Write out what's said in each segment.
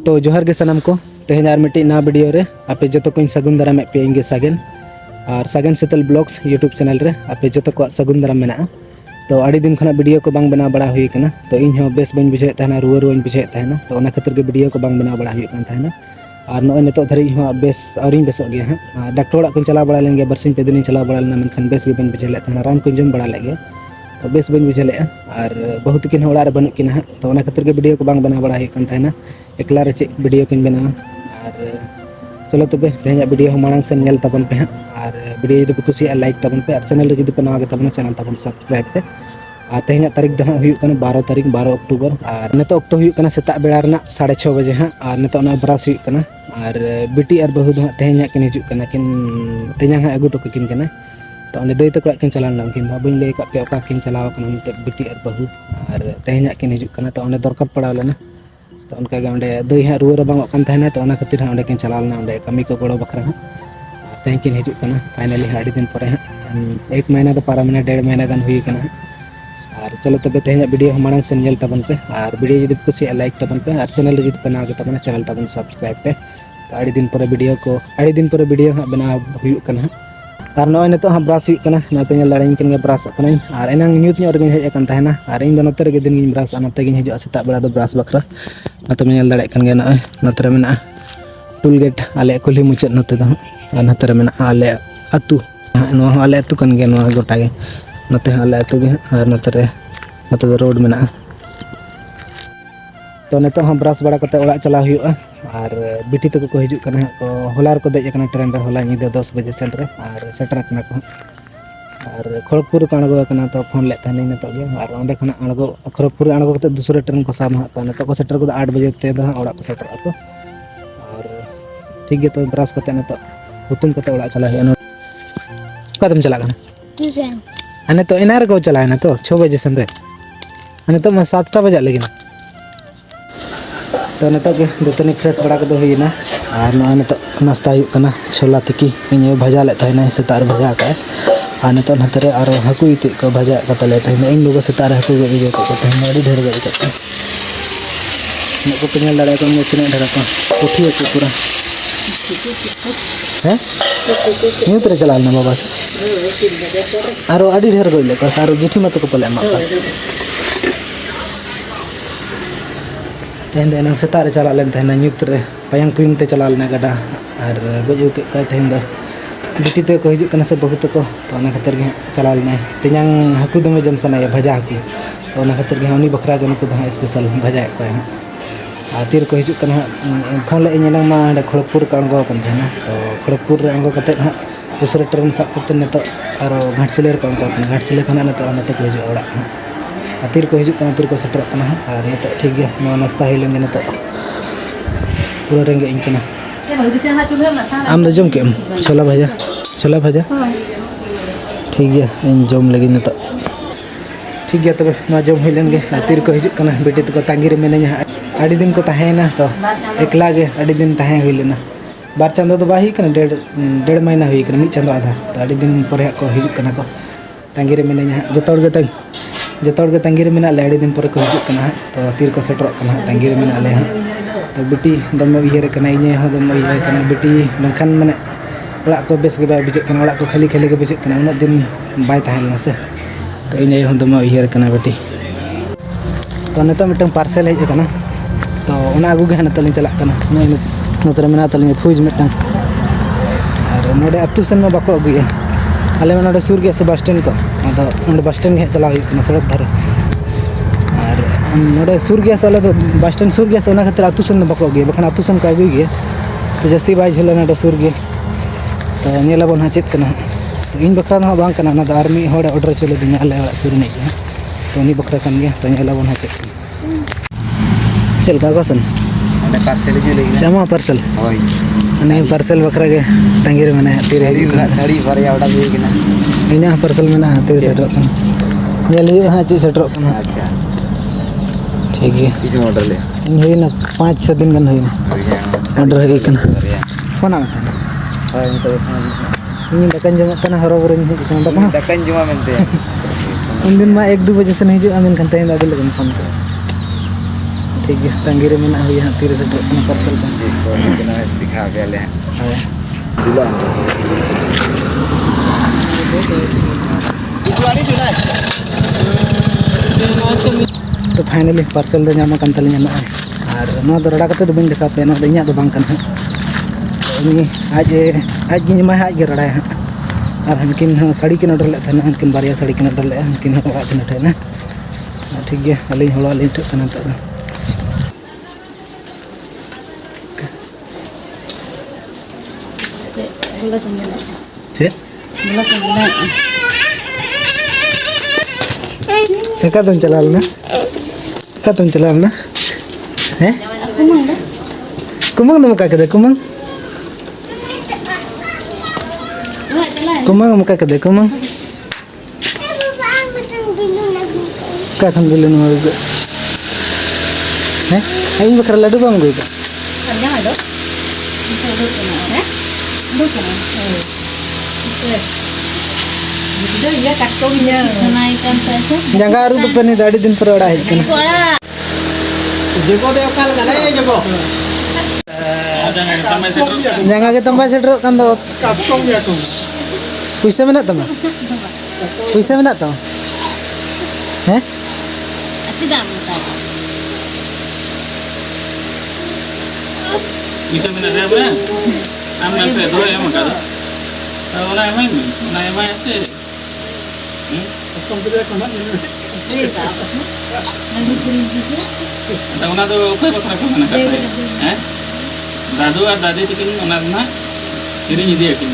तो जोहार के सनम को तेहन आर मिट्टी ना वीडियो रे आपे जो को सगुन दाराम पे इंगे सागेन और सागेन सेतल ब्लॉग्स यूट्यूब चैनल रे आपे जो को सगुन दाराम मेना। तो आड़ी दिन खना वीडियो को बांग बना बड़ा हुई कना तो इन हो बेस बन बुझे तहना रुआ रुआन बुझे तहना तो ओना खातिर के वीडियो को बांग बना बड़ा हुई कन तहना और नय नितो धरी हो बेस औरिंग बेसो गया हां डॉक्टर ओड़ा को चला बड़ा लेंगे बरसिंग पे दिन चला बड़ा लेना मनखन बेस के बन बुझे ले तहना रान को जम बड़ा लेगे तो बेस बन बुझे ले और बहुत किन ओड़ा रे बनु किना तो ओना खातिर के वीडियो को बांग बना बड़ा हुई कन तहना एकला रे चे वीडियो किन बना और चलो तबे तेहना वीडियो मांग से नेल तबन पे और वीडियो जो कुसिया लाइक तबन पे और चैनल रे जो नवा के तबन चैनल तबन सब्सक्राइब पे और तेहना तारीख दो हुई 12 तारीख 12 अक्टूबर और नितो अक्टो हुई सेता बेड़ा रना 6:30 बजे हाँ और नितो ब्रश हुई और बिटी और बहु दो तेहना किन हिजू किन तेना हाँ अगू टोक किन तो उन्हें दई तक किन चला किन बी लै पे ओका किन चलाव बिटी और बहु और तेहना किन हिजू तो उन्हें दरकार पड़ा लेना तो उनका दई हाँ रुआ रबांग तो उन्हें खातिर हाँ किन चला कमी को गड़ो बखरा हाँ तेहन किन हिजू फाइनली हाँ दिन पर हाँ 1 महीना तो पारा महीना 1.5 महीना गान हुई और चलो तबे तेहना वीडियो मांग से नेल तबन पे और वीडियो जो कुसिया लाइक तबन पे और चैनल जो बना के तबन चैनल तबन सब्सक्राइब पे तो आड़ी दिन पर वीडियो हाँ बना हुई और नय नितो हाँ ब्रश हुई ना पे लड़ाई किन ब्रश और एनांग न्यूट ᱧᱚᱜ ᱨᱮᱜᱮᱧ ᱦᱮᱡ ᱟᱠᱟᱱ ᱛᱟᱦᱮᱱᱟ और ᱤᱧ ᱫᱚ ᱱᱚᱛᱮ ᱨᱮᱜᱮ ᱫᱤᱱ ᱜᱤᱧ ᱵᱨᱟᱥ ᱱᱚᱛᱮ ᱜᱤᱧ ᱦᱤᱡᱩᱜᱼᱟ ᱥᱮᱛᱟᱜ ᱵᱮᱲᱟ ᱫᱚ ᱵᱨᱟᱥ ᱵᱟᱠᱷᱨᱟ ᱱᱚᱛᱮ ᱧᱮᱞ ᱫᱟᱲᱮᱭᱟᱜ ᱠᱟᱱ ᱜᱮᱭᱟ ᱱᱚᱜᱼᱚᱭ ᱱᱚᱛᱮ ᱨᱮ ᱢᱮᱱᱟᱜᱼᱟ ᱴᱩᱞ ᱜᱮᱴ ᱟᱞᱮ ᱠᱩᱞᱦᱤ ᱢᱩᱪᱟᱹᱫ ᱱᱚᱛᱮ ᱫᱚ और नोते रे मेना आले अतु आले अतु कन गया गोटा गे नोते आले अतु गे और नोते रोड मेना तो नितो हाँ ब्रश बड़ा करते ओड़ा चला हुआ और बिटी तक को हिजू कना को होलार को देज कना ट्रेन रे होला निदा 10 बजे सेल रे और सेटर कना को और खड़गपुर को अणगो कना तो फोन ले तहनी नितो गे और ओंडे खना अणगो खड़गपुर अणगो कते दूसरे ट्रेन को साब तो नितो को सेटर को 8 बजे ते दो ओड़ा को सेटर को और ठीक गे तो ब्रश करते नितो हुतुम कते ओड़ा चला हुआ कदम चला कना ट्यूशन अने तो इनार को चला है ना तो 6 बजे सेन रे अने तो 7 बजे लगी तो नितो के दुतनी फ्रेश बड़ा को हुईना और नितो नाश्ता हुई छोला तिकी इन भजा ले तहना सेतार भजा का और नितो नते और हाकू इति को भजा का ले तहना इन लोग सेतार हाकू को इजे को तहना अड़ी ढेर गई का नको पेनल दाड़ा को तिना ढेर को पुठी को पूरा हैं न्यूत रे चला ना बाबा और अड़ी ढेर गई ले का सारो गिठी मत को पले मा तेहन एना सेतार चला लेन तहना न्यूत रे पयंग पिंग ते चला लेना गडा और गजू ते का तेहन द बिटी ते को हिजू कना से बहुत को तो ओना खातिर गे चला लेना तियांग हाकू दमे जम सना भजा हाकू तो ओना खातिर गे उनी बखरा गन को दा स्पेशल भजा को है आ तीर को हिजू कना फोन ले इना मा खड़गपुर का अणगो कन तहना तो खड़गपुर रे अणगो कते हा दूसरे ट्रेन सा कते नितो और घाटसिलेर को अणगो घाटसिले खना नितो नते को हिजू ओड़ा तीर को हिजू तीर को सेटर और नितो ठीक गया नाश्ता ही लेंगे नितो पूरा रेंगे इनकना आम दो जम के छोला भजा ठीक गया इन जम लगी नितो ठीक गया तबे ना जम हुई लेंगे तीर को हिजू बेटी तक तांगी रे मेने आड़ी दिन को तहेना तो एकला गे आड़ी दिन तहे हुई लेना बार चांदो तो बाही कना 1.5 महीना हुई कना मिद चांदो आधा तो आड़ी दिन पर को हिजू कना को तांगी रे मेने जतोड़ के तांगी रे मेना ले आड़ी दिन पर को हिजू कना तो तीर को सेटर कना तांगी रे मेना ले तो बेटी दम उयर कना इने हो दम उयर कना बेटी नखन माने ओड़ा को बेस के बाय बुझे कना ओड़ा को खाली खाली के बुझे कना उना दिन बाय ताहेलना से तो इने हो दम उयर कना बेटी तो नेतो मिटन पार्सल हे कना तो उना आगू गे नतो लिन चला कना नोतरे मेना तलिन फूज मिटन और नोडे अतु सन में बाको अगुया आले में नोडे सुर गया से बस स्टैंड को तो उन बस स्टैंड हे चला हुई कना सड़क धारे और नोडे सुर गया से तो बस स्टैंड सुर गया से उना खातिर अतु सन में बाको अगुया बखन अतु सन का अगुई गया तो जस्ती बाय झोला नोडे सुर गया तो नेला बन चेत कना तो इन बखरा ना बांग कना ना आर्मी होड़ ऑर्डर चले दिन आले सुर नहीं गया तो उनी बखरा कन गया तो नेला बन चेत चल का कसन पार्सल जो लेगी जामा पार्सल होय नहीं पार्सल बकरा के तांगी रे मने तीर साड़ी भरे आवड़ा देगी ना इना पार्सल में ना तीर सेटर कन ये लियो हां ची सेटर कन अच्छा ठीक है किस ऑर्डर ले इन हुई ना 5-6 दिन गन हुई ना ऑर्डर है कन फोन आ हां तो ini dakan jema kana haro-haro ni dakan jema mente उन दिन मा 1-2 बजे से हिजुआ मेनखान तेहें दा लगन फोन को ठीक है तंगी रे मेना हुई हां तीरे से पार्सल का दिखा के ले हां दिला तो फाइनली पार्सल दो नाम कान तलिया ना और नो दो रड़ा कते दो बन देखा पे नो दो इया दो बांग कन उनी आज गिन मा आज गे रड़ा है और हनकिन साड़ी किन ऑर्डर ले था हनकिन बारिया साड़ी किन ऑर्डर ले हनकिन होगा किन ठे ना ठीक है अली होला ले ठक कना तो बोला तुम बोला से बोला तुम बोला का तुम चला लेना हैं कुमंग दम का कदे कुमंग मुका कदे कुमंग का खन बिलु न हैं आई बकरा लड्डू बम गई का करना है दो ये काटो बिना सुनाई kan saja जंगा आरु बपनी दाड़ी दिन पर ओड़ा है कना कोड़ा जेबो दे ओकाल गले जेबो जंगा के तंबा सेटरो कान दो काटों गया तुम पैसा मेना तमा हैं अच्छी दाम होता है bisa menanya apa? Amna pe dua yang makan. Orang yang main, orang yang main sih. ठीक है नंदी पूरी दीजिए Orang tu apa bakal aku nak kata? Dadu atau dadi tu kan orang mana? Ini ni dia kan.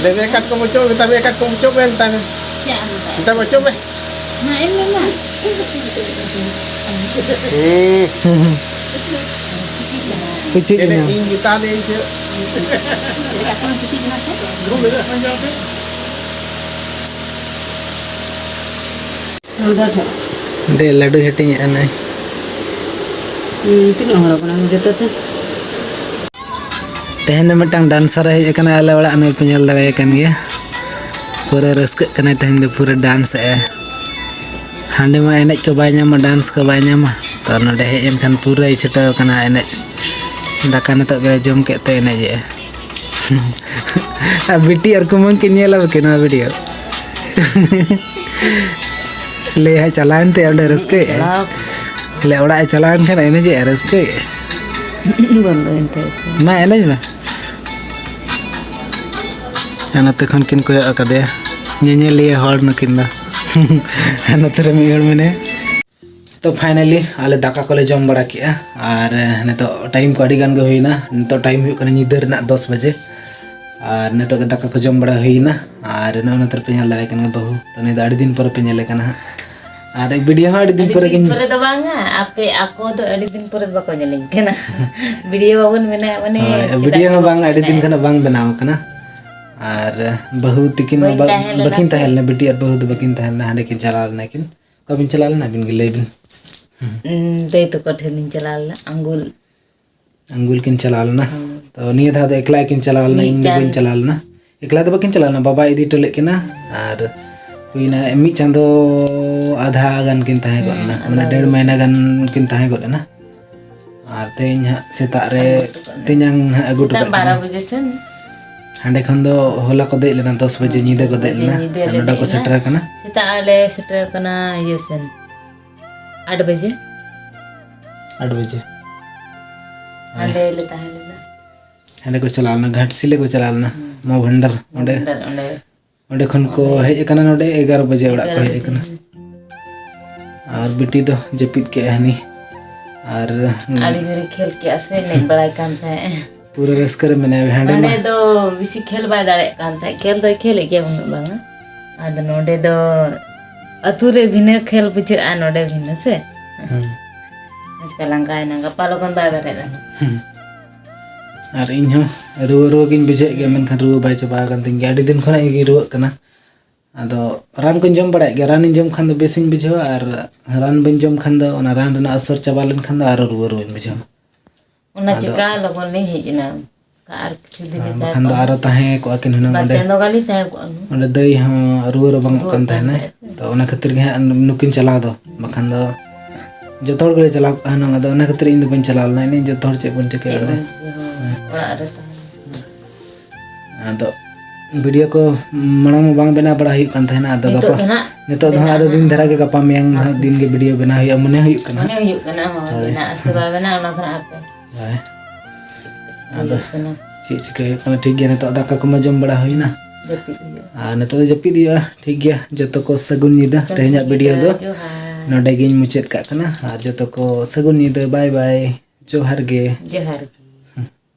Debe kat ko mucho kita be kat ko mucho ben tan क्या होता है kita mucho be ना इन ना कुछ ini नहीं in kita de je तेरे का किसी ना है उधर था दे लड्डू हटी है तीनों हमारा बना देता था तेहन मिटंग डांसर है कना आले वाला ने पेल दड़े कन गया पूरा रस्क कना तेहन दे पूरा डांस है हांडे मा एने को बाय न्यामा डांस को बाय न्यामा तो नडे हे एनखान पूरा छटा कना एने दाका न तो गरे जम के ते एने जे आ बिटी और कुमंग के नेला के ना वीडियो ले है चलान ते अंडे रस्क ले ओड़ा चलान खन एने जे रस्क बंद इनते मा एने जे नते खन किन को अकदे नेने लिए हर नकिन दा नते रे मिहर मने तो फाइनली आले दाका कोले जम बड़ा किया और नेतो टाइम को अड़ी गान गे होइना नेतो टाइम हुई कने निदर ना 10 बजे और नेतो के दाका को जम बड़ा होइना और नतर पे नेल दारे कने बहु तो ने अड़ी दिन पर पे नेले कना और वीडियो अड़ी दिन पर किन पर दो बांगा आपे आको तो अड़ी दिन पर बाको जलिन केना वीडियो बाबन मेना मने वीडियो बांग अड़ी दिन कना बांग बनाव कना और बहु तिकिन बकिन तहलना बेटी और बहु बकिन तहलना हांडे किन चलालना किन कबिन चलालना बिन गिलेबिन दे तो कठिन चलाल अंगुल किन चलालना तो निया था एकला किन चलालना इन दो किन चलालना एकला तो बकिन चलालना बाबा इदी टले किना और हुईना मी चांदो आधा गान किन ताहे गना माने 1.5 महीना गान किन ताहे गना और तेन सेता रे तेन्यां अगु टो 12 बजे से हांडे खन दो होला को दे लेना 10 बजे नींद को दे लेना नोडा को सेटर कना सीता आले सेटर कना ये सन 8 बजे 8 बजे आले लेता है लेना हांडे को चलालना घाटसिले को चलालना मो भंडार ओंडे ओंडे ओंडे खन को हेज कना नोडे 11 बजे ओड़ा को हेज कना और बेटी तो जपित के हनी और आली जोरी खेल के आसे नहीं बड़ा कान था पूरा रस्कर मने हांडे नोडे दो बिसी खेल बाय दाड़े कान था खेल तो खेल के बांगा आद नोडे दो अतुरे भिने खेल बुझे आ नोडे भिने से आज कलंका नंगा पालोकन बाय बाय दा और इन हो रुआ रुआ किन बुझे के मन खन रुआ बाय चबा कन तिंग गाडी दिन खना इ रुआ कना आदो रान को जम बड़ा गया रान जम खान बेसिन बुझावा और रान बन जम खान रान रना असर चाबा लेन खान आरो रुआ रुआ बुझावा उना चिका लगन नहीं हेजना कार किछु दिन खान आरो ताहे को अकिन हुना बार ओंडे चंदो गाली ताहे को ओंडे दई हम रुआ रुआ बंग कान ताहे ना तो ओना खातिर गे नुकिन चला दो बखान दो जतोड़ गले चला हना अदो ओना खातिर इन दो बन चला ना नि जतोड़ चे बन चके ओड़ा रे ताहे आदो वीडियो को मणंग बांग बना बड़ा हुई कान ताहे ना आदो नितो गपा धना नितो दो आदो दिन धरा के गपा मेंग दिन के वीडियो बना हुई मने हुई कना मने हुई कना हो बिना असबा बना ओना खरा आपे हाय आदो कना चे चिके कना ठीक गया नितो दाका को जम बड़ा हुई ना जपी नितो जपी दिया ठीक गया जतो को सगुन निदा तेहना वीडियो दो नोडे गिन मुचेत का कना जतो को सगुन निदा बाय बाय जोहार गे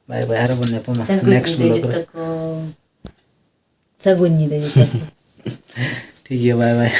बाय बाय आरो बने पमा नेक्स्ट व्लॉग रे सगुन निदा जतो ठीक है बाय बाय